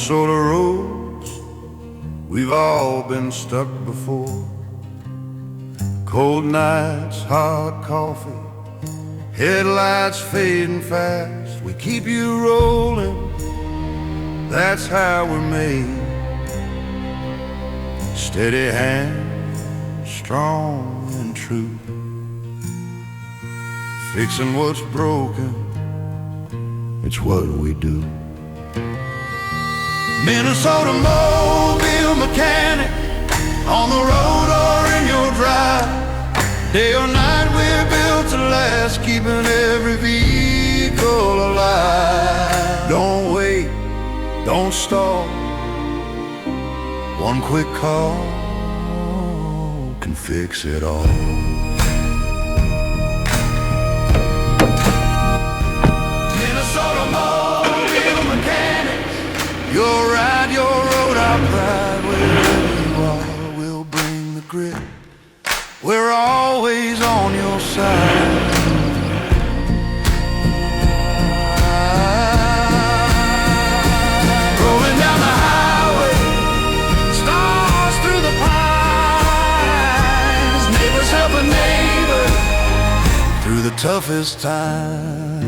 Minnesota roads, we've all been stuck before. Cold nights, hot coffee, headlights fading fast. We keep you rolling, that's how we're made. Steady hand, strong and true, fixing what's broken, it's what we do. Minnesota mobile mechanic, on the road or in your drive. Day or night we're built to last, keeping every vehicle alive. Don't wait, don't stall, one quick call can fix it all. Minnesota mobile mechanic, your ride, your road, our pride. Wherever you are, we'll bring the grit, we're always on your side. Rolling down the highway, stars through the pines, neighbors helping neighbors through the toughest times.